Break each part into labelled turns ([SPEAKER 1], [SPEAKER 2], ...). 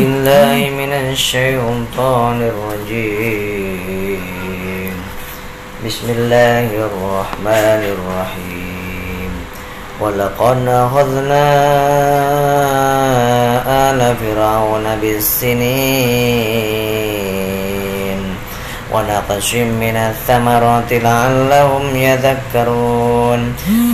[SPEAKER 1] بالله من الشيطان الرجيم. بسم الله الرحمن الرحيم. ولقد أخذنا آل فرعون بالسنين ونقش من الثمرات لعلهم يذكرون.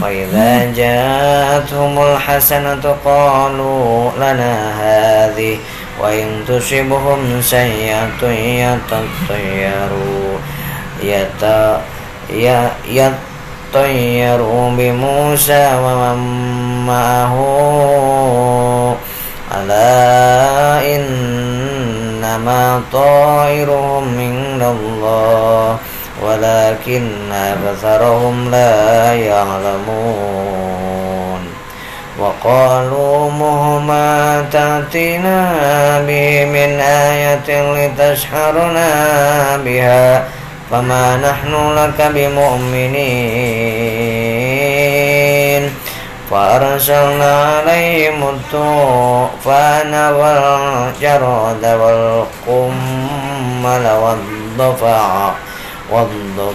[SPEAKER 1] فإذا جاءتهم الحسنة قالوا لنا هذه وإن تصبهم سيئة يطيروا بموسى ومن معه ألا إنما طائرهم عند الله ولكن أكثرهم لا يعلمون. وقالوا مهما تأتينا به من آية لتسحرنا بها فما نحن لك بمؤمنين. فأرسلنا عليهم الطوفان والجراد والقمل والضفادع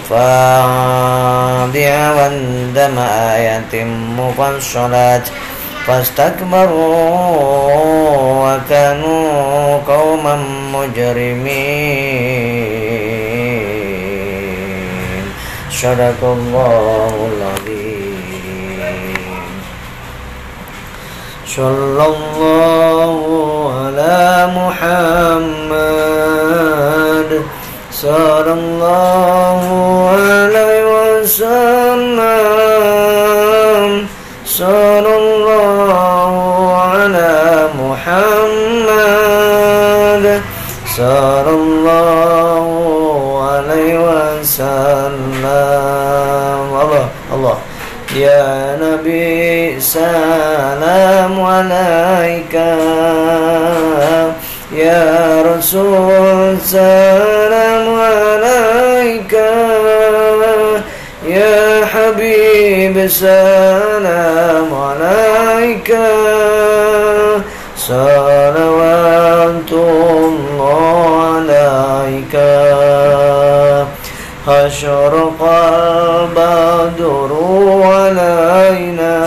[SPEAKER 1] والدم آيات مفصلات فاستكبروا وكانوا قوما مجرمين. صدق الله العظيم. صلى الله على محمد صلى الله عليه وسلم. صلى الله على محمد صلى الله عليه وسلم. الله يا نبي سلام عليك، يا رسول سلام عليك، يا حبيب سلام عليك. صلوات الله عليك. أشرق البدر علينا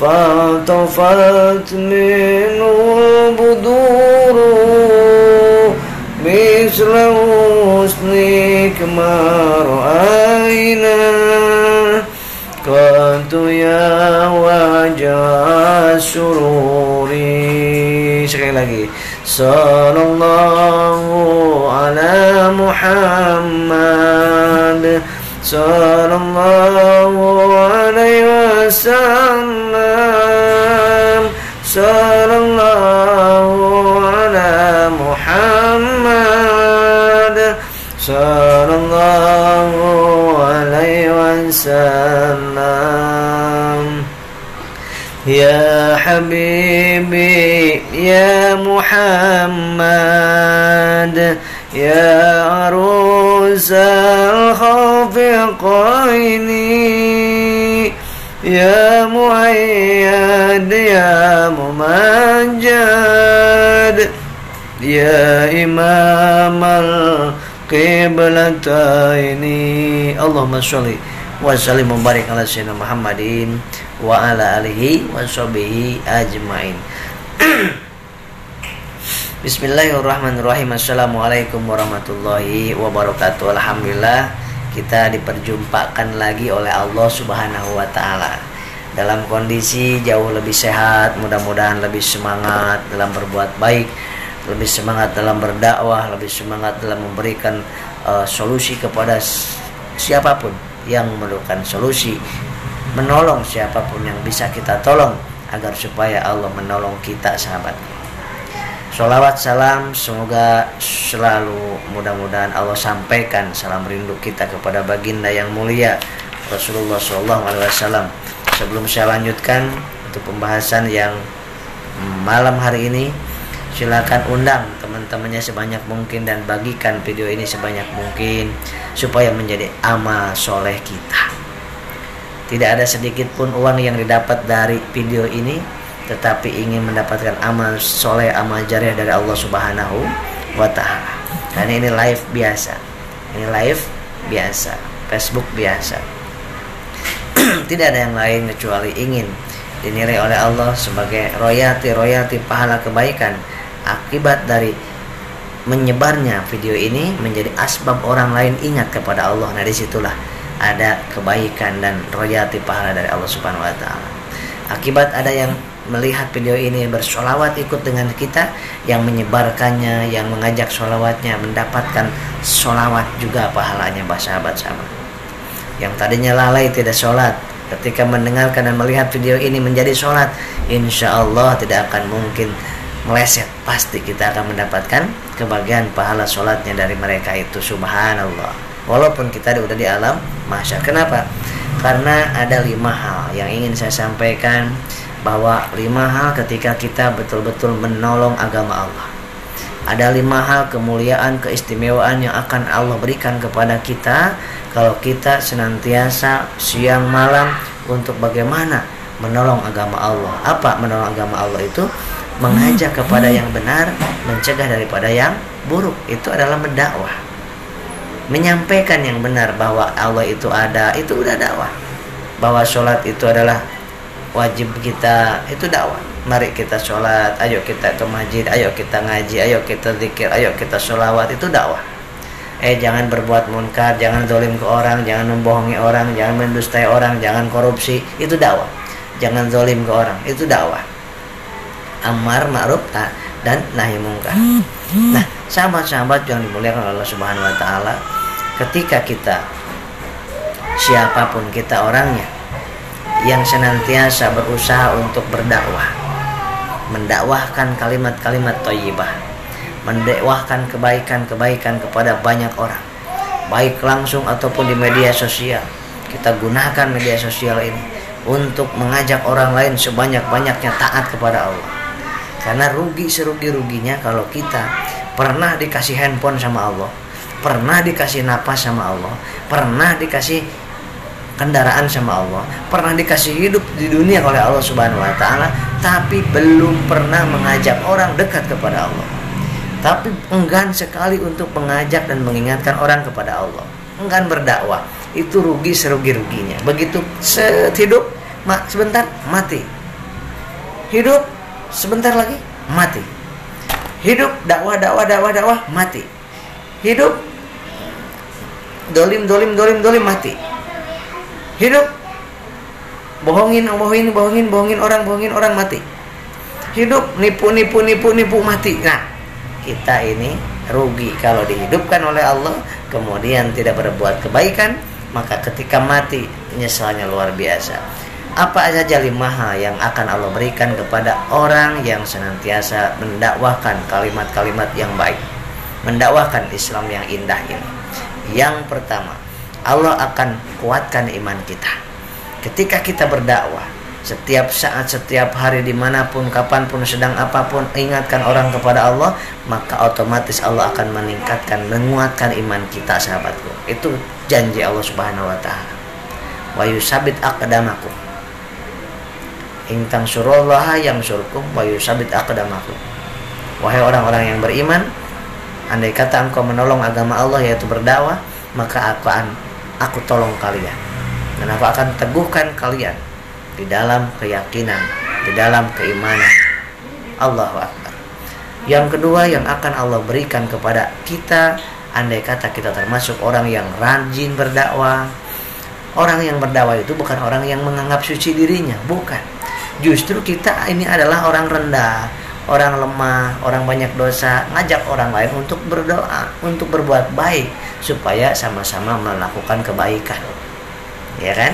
[SPEAKER 1] فانطفت منه بدور مثل حسنك ما رأينا كنت يا وجه السرور. Sekali lagi. Sallallahu ala Muhammad sallallahu alaihi wasallam. Sallallahu ala Muhammad sallallahu alaihi wasallam. Ya Habibi ya Muhammad ya arusal khafiqaini ya muayyad ya mumajjad ya imamal qiblataini. Allahumma sholli wa sallim wa barik ala sayyidina Muhammadin wa ala alihi wa sahbihi ajmain. Bismillahirrahmanirrahim. Assalamualaikum warahmatullahi wabarakatuh. Alhamdulillah kita diperjumpakan lagi oleh Allah Subhanahu wa taala dalam kondisi jauh lebih sehat, mudah-mudahan lebih semangat dalam berbuat baik, lebih semangat dalam berdakwah, lebih semangat dalam memberikan solusi kepada siapapun yang memerlukan solusi, menolong siapapun yang bisa kita tolong agar supaya Allah menolong kita, sahabat. Sholawat salam semoga selalu mudah-mudahan Allah sampaikan salam rindu kita kepada baginda yang mulia Rasulullah SAW. Sebelum saya lanjutkan untuk pembahasan yang malam hari ini, silakan undang teman-temannya sebanyak mungkin dan bagikan video ini sebanyak mungkin supaya menjadi amal soleh kita. Tidak ada sedikit pun uang yang didapat dari video ini, tetapi ingin mendapatkan amal soleh, amal jariah dari Allah Subhanahu wa Ta'ala. Karena ini live biasa, ini live biasa, Facebook biasa. Tidak ada yang lain kecuali ingin dinilai oleh Allah sebagai royalti pahala kebaikan akibat dari menyebarnya video ini menjadi asbab orang lain ingat kepada Allah. Nah, disitulah ada kebaikan dan royalti pahala dari Allah Subhanahu wa Ta'ala. Akibat ada yang melihat video ini bersolawat ikut dengan kita, yang menyebarkannya, yang mengajak solawatnya mendapatkan solawat juga pahalanya, sahabat-sahabat. Yang tadinya lalai tidak sholat, ketika mendengarkan dan melihat video ini menjadi sholat, insya Allah tidak akan mungkin meleset, pasti kita akan mendapatkan kebahagiaan pahala sholatnya dari mereka itu. Subhanallah. Walaupun kita udah di alam mahsyar. Kenapa? Karena ada 5 hal yang ingin saya sampaikan, bahwa 5 hal ketika kita betul-betul menolong agama Allah. Ada 5 hal kemuliaan, keistimewaan yang akan Allah berikan kepada kita kalau kita senantiasa siang malam untuk bagaimana menolong agama Allah. Apa menolong agama Allah itu? Mengajak kepada yang benar, mencegah daripada yang buruk. Itu adalah mendakwah. Menyampaikan yang benar bahwa Allah itu ada, itu udah dakwah. Bahwa sholat itu adalah wajib kita, itu dakwah. Mari kita sholat, ayo kita ke masjid, ayo kita ngaji, ayo kita zikir, ayo kita sholawat, itu dakwah. Jangan berbuat munkar, jangan zalim ke orang, jangan membohongi orang, jangan mendustai orang, jangan korupsi, itu dakwah. Jangan zalim ke orang, itu dakwah. Amar ma'ruf dan nahi munkar. Nah, sahabat-sahabat yang dimuliakan Allah Subhanahu wa Ta'ala, ketika kita, siapapun kita orangnya, yang senantiasa berusaha untuk berdakwah, mendakwahkan kalimat-kalimat thayyibah, mendakwahkan kebaikan-kebaikan kepada banyak orang, baik langsung ataupun di media sosial. Kita gunakan media sosial ini untuk mengajak orang lain sebanyak-banyaknya taat kepada Allah. Karena rugi serugi-ruginya kalau kita pernah dikasih handphone sama Allah, pernah dikasih napas sama Allah, pernah dikasih kendaraan sama Allah, pernah dikasih hidup di dunia oleh Allah Subhanahu wa Ta'ala, tapi belum pernah mengajak orang dekat kepada Allah. Tapi enggan sekali untuk mengajak dan mengingatkan orang kepada Allah, enggan berdakwah. Itu rugi serugi-ruginya. Begitu hidup sebentar mati, hidup sebentar lagi mati, hidup dakwah mati, hidup dolim mati, hidup bohongin orang mati, hidup nipu mati. Nah, kita ini rugi kalau dihidupkan oleh Allah kemudian tidak berbuat kebaikan, maka ketika mati penyesalannya luar biasa. Apa saja 5 hal yang akan Allah berikan kepada orang yang senantiasa mendakwahkan kalimat-kalimat yang baik, mendakwahkan Islam yang indah ini. Yang pertama, Allah akan kuatkan iman kita. Ketika kita berdakwah, setiap saat, setiap hari, dimanapun, kapanpun, sedang apapun, ingatkan orang kepada Allah, maka otomatis Allah akan meningkatkan, menguatkan iman kita, sahabatku. Itu janji Allah Subhanahu wa Ta'ala. Wa yusabit aqdamakum. In tansurullaha yansurkum wa yusabit aqdamakum. Wahai orang-orang yang beriman, andai kata engkau menolong agama Allah, yaitu berdakwah, maka aku tolong kalian, dan aku akan teguhkan kalian di dalam keyakinan, di dalam keimanan. Allahu Akbar. Yang kedua yang akan Allah berikan kepada kita, andai kata kita termasuk orang yang rajin berdakwah. Orang yang berdakwah itu bukan orang yang menganggap suci dirinya, bukan. Justru kita ini adalah orang rendah, orang lemah, orang banyak dosa, ngajak orang lain untuk berdoa, untuk berbuat baik, supaya sama-sama melakukan kebaikan, ya kan?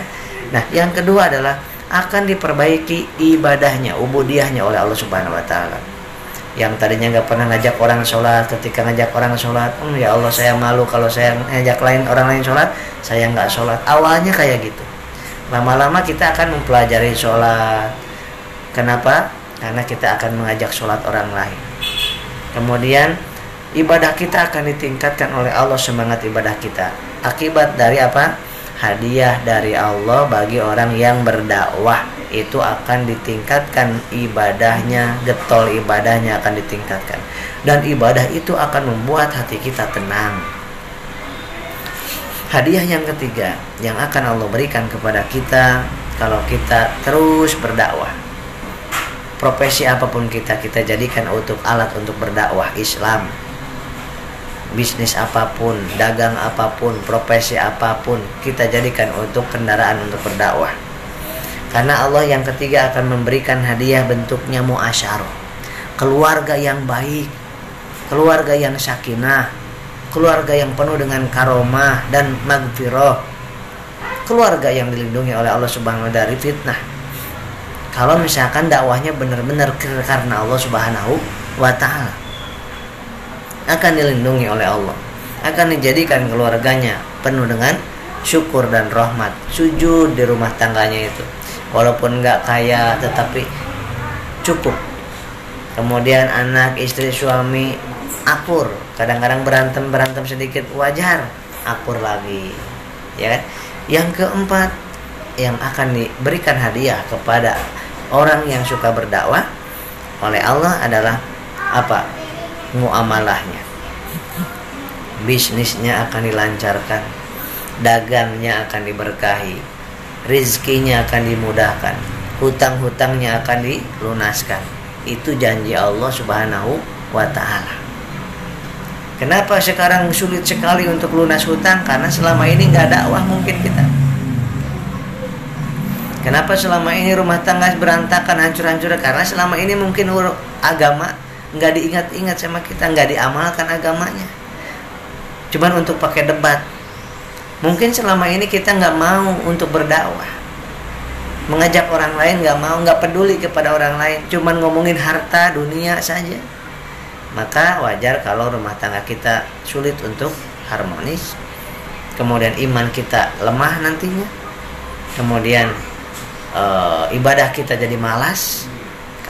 [SPEAKER 1] Nah, yang kedua adalah akan diperbaiki ibadahnya, ubudiyahnya oleh Allah Subhanahu wa Ta'ala. Yang tadinya nggak pernah ngajak orang sholat, ketika ngajak orang sholat, ya Allah saya malu kalau saya ngajak orang lain sholat, saya nggak sholat. Awalnya kayak gitu. Lama-lama kita akan mempelajari sholat. Kenapa? Karena kita akan mengajak sholat orang lain. Kemudian ibadah kita akan ditingkatkan oleh Allah, semangat ibadah kita. Akibat dari apa? Hadiah dari Allah bagi orang yang berdakwah. itu akan ditingkatkan ibadahnya, getol ibadahnya akan ditingkatkan, dan ibadah itu akan membuat hati kita tenang. Hadiah yang ketiga yang akan Allah berikan kepada kita kalau kita terus berdakwah, profesi apapun kita jadikan untuk alat untuk berdakwah Islam. Bisnis apapun, dagang apapun, profesi apapun, kita jadikan untuk kendaraan untuk berdakwah. Karena Allah yang ketiga akan memberikan hadiah bentuknya muasyarah, keluarga yang baik, keluarga yang sakinah, keluarga yang penuh dengan karomah dan magfirah, keluarga yang dilindungi oleh Allah Subhanahu wa ta'ala dari fitnah. Kalau misalkan dakwahnya benar-benar karena Allah Subhanahu wa ta'ala, akan dilindungi oleh Allah, akan dijadikan keluarganya penuh dengan syukur dan rahmat, sujud di rumah tangganya itu, walaupun nggak kaya tetapi cukup. Kemudian anak, istri, suami akur, kadang-kadang berantem sedikit wajar, akur lagi, ya kan? Yang keempat yang akan diberikan hadiah kepada orang yang suka berdakwah oleh Allah adalah apa? Muamalahnya, bisnisnya akan dilancarkan, dagangnya akan diberkahi, rizkinya akan dimudahkan, hutang-hutangnya akan dilunaskan. Itu janji Allah Subhanahu wa ta'ala. Kenapa sekarang sulit sekali untuk lunas hutang? Karena selama ini nggak dakwah mungkin kita. Kenapa selama ini rumah tangga berantakan, hancur-hancur? Karena selama ini mungkin agama nggak diingat-ingat sama kita, nggak diamalkan agamanya, cuman untuk pakai debat. Mungkin selama ini kita nggak mau untuk berdakwah, mengajak orang lain nggak mau, nggak peduli kepada orang lain, cuman ngomongin harta dunia saja. Maka wajar kalau rumah tangga kita sulit untuk harmonis, kemudian iman kita lemah nantinya, kemudian ibadah kita jadi malas.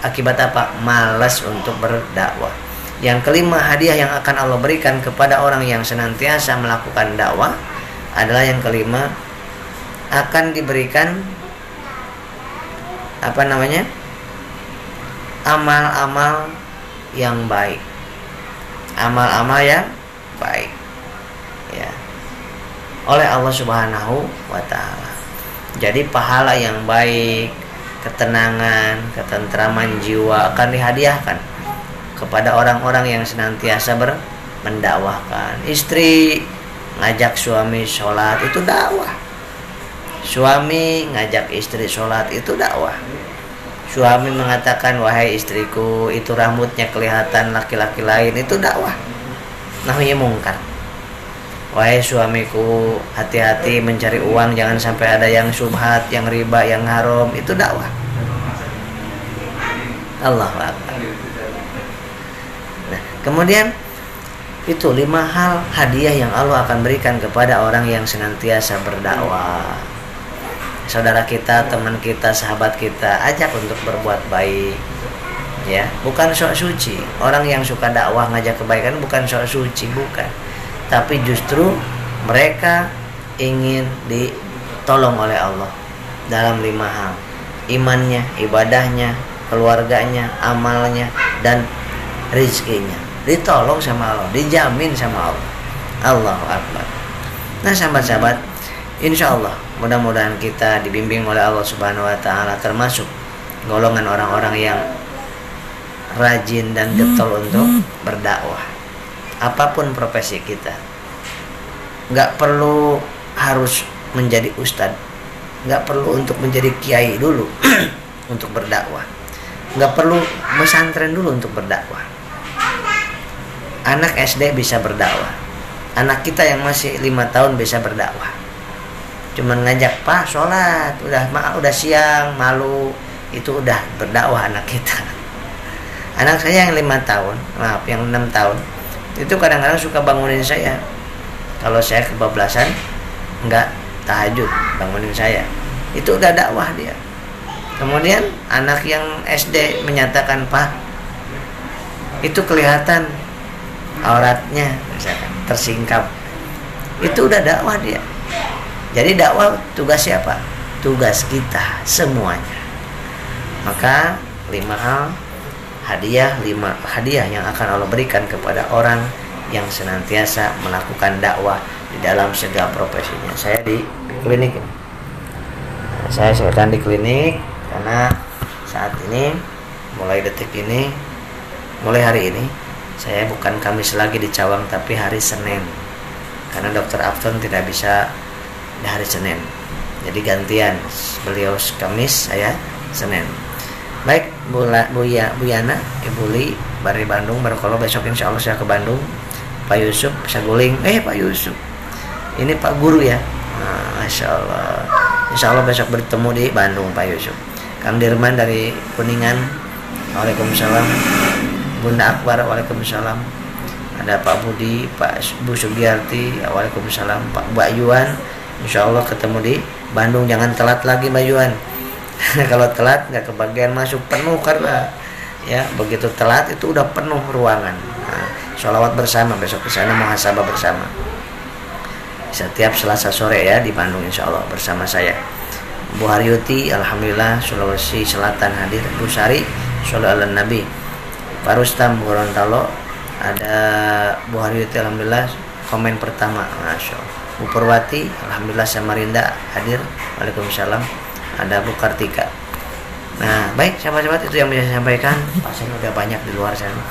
[SPEAKER 1] Akibat apa? Malas untuk berdakwah. Yang kelima, hadiah yang akan Allah berikan kepada orang yang senantiasa melakukan dakwah adalah yang kelima, akan diberikan amal-amal yang baik. Amal-amal yang baik, ya, oleh Allah Subhanahu wa ta'ala. Jadi pahala yang baik, ketenangan, ketentraman jiwa akan dihadiahkan kepada orang-orang yang senantiasa mendakwahkan. Istri ngajak suami sholat itu dakwah. Suami ngajak istri sholat itu dakwah. Suami mengatakan, wahai istriku, itu rambutnya kelihatan laki-laki lain, itu dakwah. Nahi mungkar. Wahai suamiku, hati-hati mencari uang, jangan sampai ada yang syubhat, yang riba, yang haram, itu dakwah. Allahu Akbar. Nah, kemudian itu 5 hal hadiah yang Allah akan berikan kepada orang yang senantiasa berdakwah. Saudara kita, teman kita, sahabat kita, ajak untuk berbuat baik, ya, bukan sok suci. Orang yang suka dakwah ngajak kebaikan bukan sok suci, bukan. Tapi justru mereka ingin ditolong oleh Allah dalam 5 hal: imannya, ibadahnya, keluarganya, amalnya, dan rizkinya. Ditolong sama Allah, dijamin sama Allah. Allahu Akbar. Nah sahabat-sahabat, insya Allah mudah-mudahan kita dibimbing oleh Allah Subhanahu wa ta'ala termasuk golongan orang-orang yang rajin dan getol untuk berdakwah. Apapun profesi kita, nggak perlu harus menjadi ustadz, nggak perlu untuk menjadi kiai dulu untuk berdakwah, nggak perlu pesantren dulu untuk berdakwah. Anak SD bisa berdakwah, anak kita yang masih 5 tahun bisa berdakwah. Cuman ngajak, Pak sholat, udah siang, malu, itu udah berdakwah anak kita. Anak saya yang 5 tahun, yang 6 tahun, itu kadang-kadang suka bangunin saya. Kalau saya kebablasan, enggak tahajud, bangunin saya. Itu udah dakwah dia. Kemudian anak yang SD menyatakan, Pak, itu kelihatan auratnya, misalkan tersingkap. Itu udah dakwah dia. Jadi dakwah tugas siapa? Tugas kita semuanya. Maka 5 hal hadiah, 5 hadiah yang akan Allah berikan kepada orang yang senantiasa melakukan dakwah di dalam segala profesinya. Saya di klinik, saya sedang di klinik karena saat ini, mulai detik ini, mulai hari ini, saya bukan Kamis lagi di Cawang, tapi hari Senin, karena Dokter Afton tidak bisa di hari Senin, jadi gantian, beliau Kamis, saya Senin. Baik, Bu Yana, Ibu Li, dari Bandung, Barokallah, besok insya Allah saya ke Bandung. Pak Yusuf, Saguling, Pak Yusuf, ini Pak Guru ya, Masya Allah, insya Allah besok bertemu di Bandung Pak Yusuf. Kang Dirman dari Kuningan, Waalaikumsalam. Bunda Akbar, Waalaikumsalam. Ada Pak Budi, Bu Sugiyarti, Waalaikumsalam. Pak Mbak Yuan, insya Allah ketemu di Bandung. Jangan telat lagi Mbak Yuan. Kalau telat nggak kebagian masuk, penuh karena ya begitu telat itu udah penuh ruangan. Sholawat bersama besok ke sana, muhasabah bersama setiap Selasa sore ya di Bandung insya Allah bersama saya. Bu Haryuti, alhamdulillah Sulawesi Selatan hadir. Bu Sari, sholawat ala Nabi. Pak Rustam, Gorontalo, ada Bu Haryuti, alhamdulillah komen pertama, Masya Allah. Bu Purwati, alhamdulillah Samarinda hadir. Waalaikumsalam. Ada Bu Kartika. Nah, baik sahabat-sahabat, itu yang bisa saya sampaikan. Pasien udah banyak di luar sana.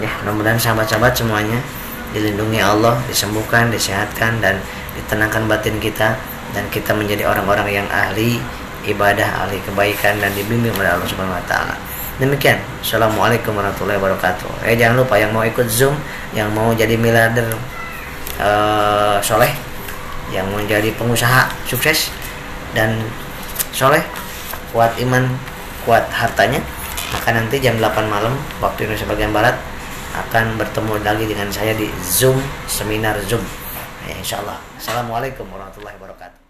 [SPEAKER 1] Ya, mudah-mudahan sahabat-sahabat semuanya dilindungi Allah, disembuhkan, disehatkan, dan ditenangkan batin kita, dan kita menjadi orang-orang yang ahli ibadah, ahli kebaikan, dan dibimbing oleh Allah Subhanahu wa taala. Demikian. Assalamualaikum warahmatullahi wabarakatuh. Jangan lupa yang mau ikut Zoom, yang mau jadi miliarder soleh, yang mau jadi pengusaha sukses dan soleh, kuat iman, kuat hartanya, maka nanti jam 8 malam waktu Indonesia bagian Barat akan bertemu lagi dengan saya di Zoom, seminar Zoom. Ya, insya Allah. Assalamualaikum warahmatullahi wabarakatuh.